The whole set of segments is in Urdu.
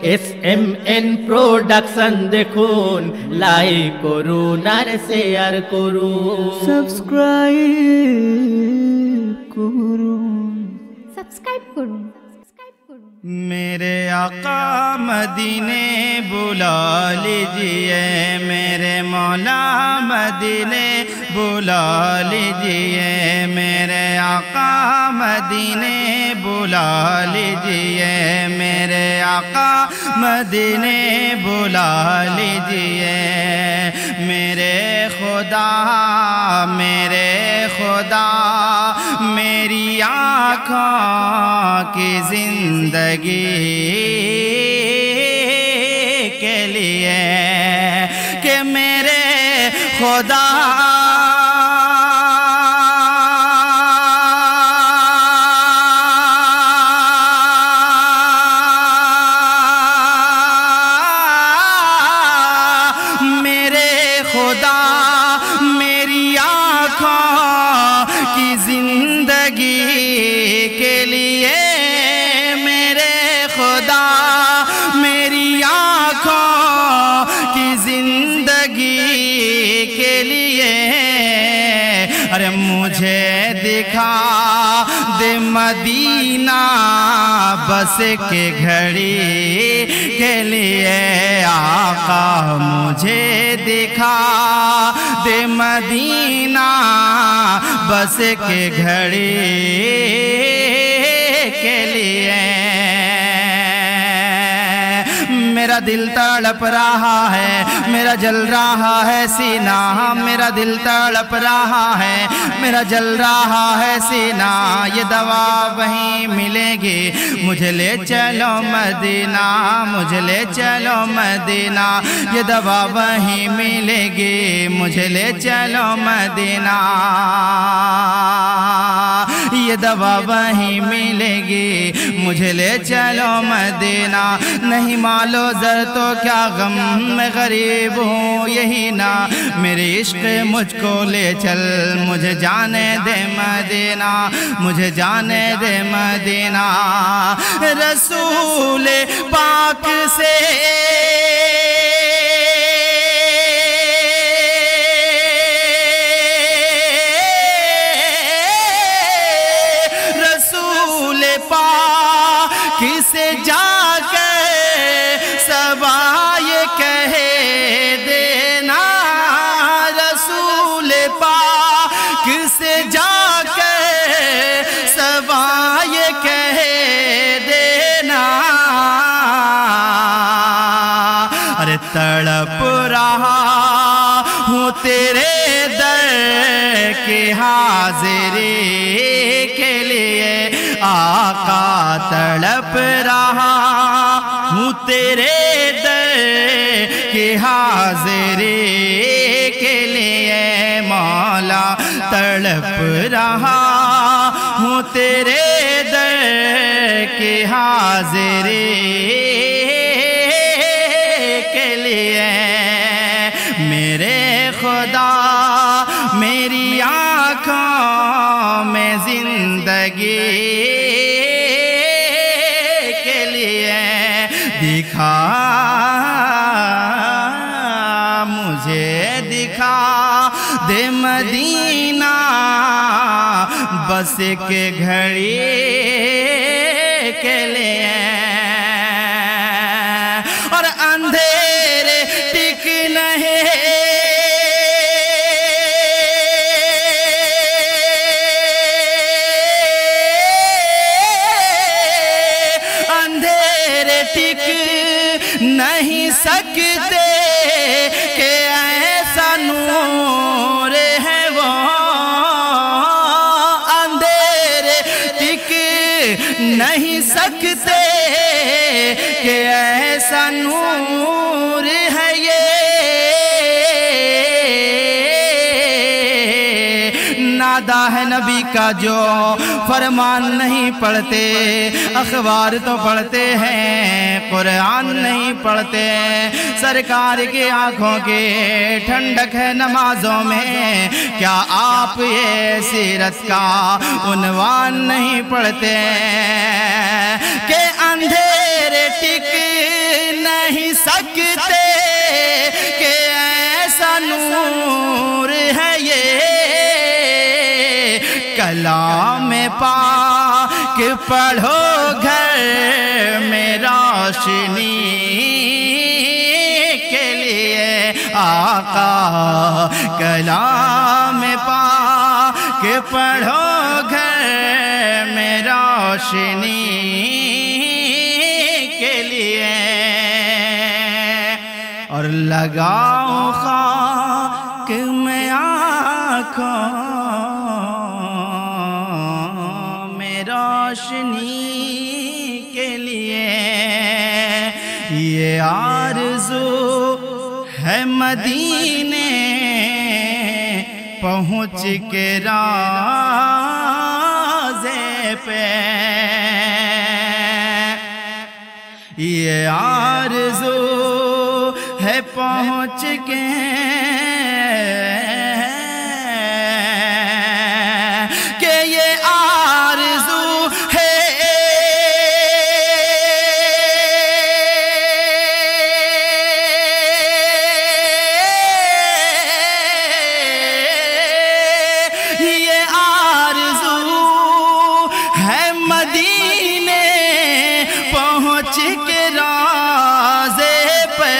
SMN প্রোডাকশন দেখুন, লাইক করুন আর শেয়ার করুন, সাবস্ক্রাইব করুন। میرے آقا مدینے بلا لیجئے، میرے مولا مدینے بلا لیجئے، میرے آقا مدینے بلا لیجئے، میرے آقا مدینے بلا لیجئے، میرے خدا میری آنکھوں کی زندگی کے لیے کہ میرے خدا میری آنکھوں کی زندگی کے لیے، میرے خدا میری آنکھوں کی زندگی کے لیے، ارے مجھے دکھا دے مدینہ بس کے گھڑی کے لیے، آقا مجھے دکھا دے مدینہ بس کے گھڑی کے لیے، میرا دل تڑپ رہا ہے، میرا جل رہا ہے سینہ، میرا دل تڑپ رہا ہے، میرا جل رہا ہے سینہ، یہ دوا وہیں ملے گی، مجھے لے چلو مدینہ، مجھے لے چلو مدینہ، یہ دوا وہیں ملے گی، مجھے لے چلو مدینہ، یہ دوا وہیں ملے گی، مجھے لے چلو مدینہ، نہیں مالو زر تو کیا غم میں غریب ہوں یہی نا، میرے عشق مجھ کو لے چل، مجھے جانے دے مدینہ، مجھے جانے دے مدینہ، رسول پاک سے کسے جا کے سوائے کہہ دینا، رسول پاک سے جا کے سوائے کہہ دینا، ارے تڑپ رہا ہوں تیرے در کی حاضری کے لیے، آقا تڑپ رہا ہوں تیرے در کی حاضری کے لیے، مولا تڑپ رہا ہوں تیرے در کی حاضری کے لیے، میرے خدا میری آنکھوں میں زندگی کے لیے دکھا، مجھے دکھا دے مدینہ بس کے گھڑی کے لیے، اور اندھیرے ٹک نہیں، ٹک نہیں سکتے کہ ایسا نور ہے وہ، اندھیرے ٹک نہیں سکتے کہ ایسا نور ہے یہ، نادا ہے نبی کا جو فرمان نہیں پڑھتے، اخبار تو پڑھتے ہیں قرآن نہیں پڑھتے، سرکار کی آنکھوں کی ٹھنڈک ہے نمازوں میں، کیا آپ یہ سیرت کا عنوان نہیں پڑھتے کہ اندھیرے ٹک سکتے کہ ایسا نور ہے یہ کلام پاک پڑھو گھر میں روشنی کے لیے آقا کلام پاک پڑھو گھر میں روشنی کے لیے اور لگاؤ خاک میں آنکھوں میں روشنی کے لیے یہ آرزو ہے مدینے پہنچ کے روضے پہ یہ آرزو ہے پہنچ کے کہ یہ آرزو ہے یہ آرزو ہے مدینے پہنچ کے روضے پہ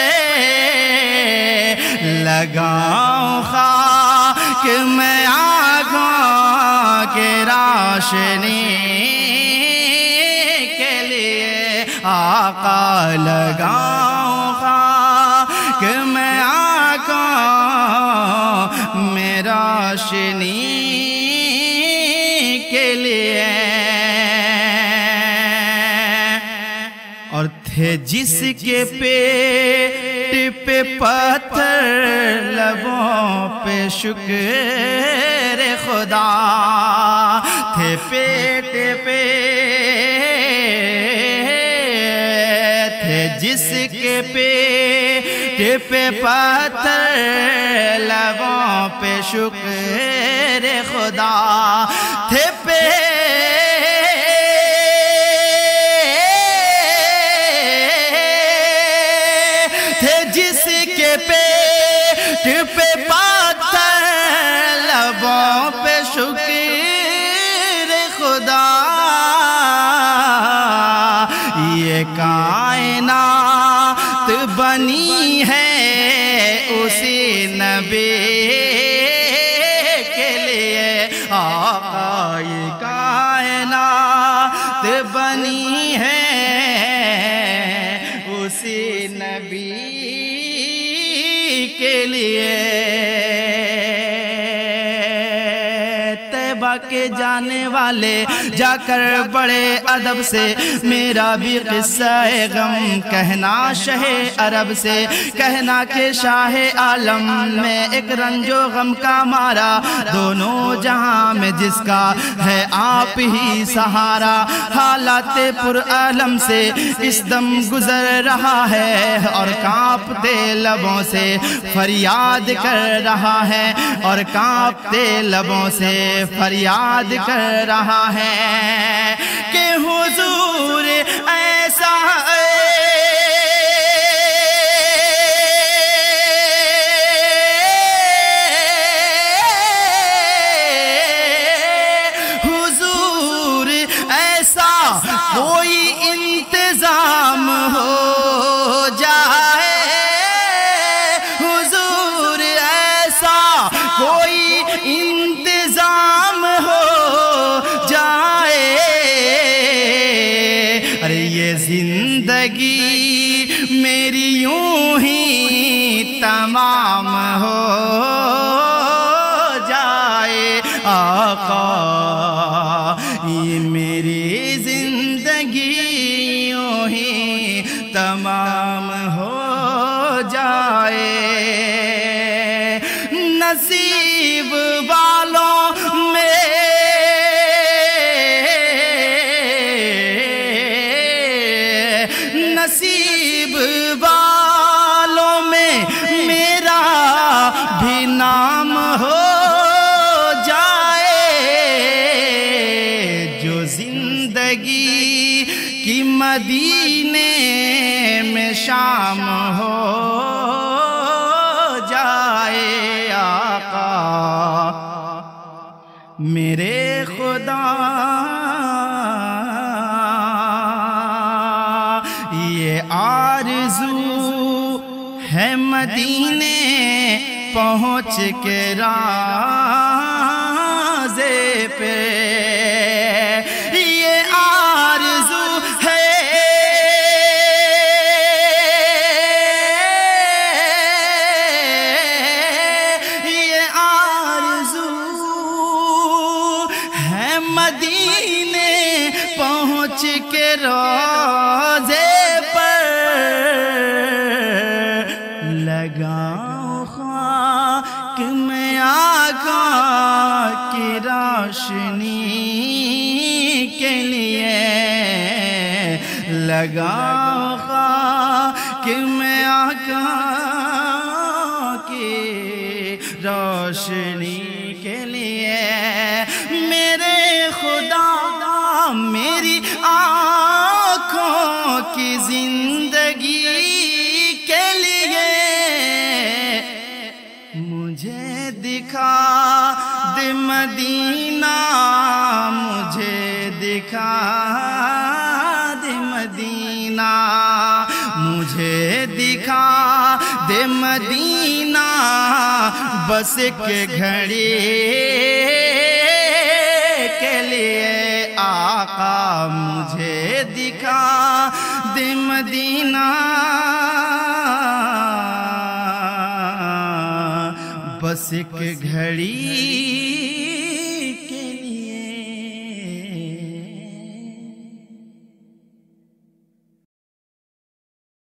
لگاؤں خاک میں آنکھوں کے روشنی کے لیے آقا لگاؤں خاک میں آنکھوں میں روشنی کے لیے اور تھے جس کے پیٹ پہ پتھر لبوں پہ شکر خدا تھے پیٹ پہ تھے جس کے پیٹ پہ پتھر لبوں پہ شکر خدا تھے جس کے پیٹ پہ پتھر لبوں پہ شکر خدا یہ کائنات بنی ہے اسی نبی کے لیے آقا یہ کائنات بنی ہے اسی نبی کے لیے طیبہ کے جانے والے جا کر بڑے ادب سے میرا بھی قصہ غم کہنا شہ عرب سے کہنا کہ شاہ عالم میں ایک رنج و غم کا مارا دونوں جہاں میں جس کا ہے آپ ہی سہارا حالات پر عالم سے اس دم گزر رہا ہے اور کانپتے لبوں سے فریاد کر رہا ہے اور کانپتے لبوں سے فریاد کر رہا ہے کہ حضور ایسا حضور ایسا کوئی انتظام ہو جائے حضور ایسا کوئی انتظام ہو جائے ارے یہ زندگی میری یوں ہی تمام ہو جائے آقا یہ میری زندگی یوں ہی تمام ہو جائے نصیب والوں میں نصیب والوں میں میرا بھی نام ہو جائے جو زندگی کی مدینے میں شام ہو جائے آقا میرے خدا یہ آرزو ہے مدینے پہنچ کے راضے پہ یہ آرزو ہے یہ آرزو ہے مدینے پہنچ کے روضے پر لگاؤ خاک میں آقا کی روشنی کے لیے لگاؤ خاک میں آقا کی روشنی کے لیے میرے خدا میری آنکھوں کی زندگی کے لیے مجھے دکھا دے مدینہ مجھے دکھا دے مدینہ مجھے دکھا دے مدینہ بس ایک گھڑی کے لیے آقا مجھے دکھا دے مدینہ بس ایک گھڑی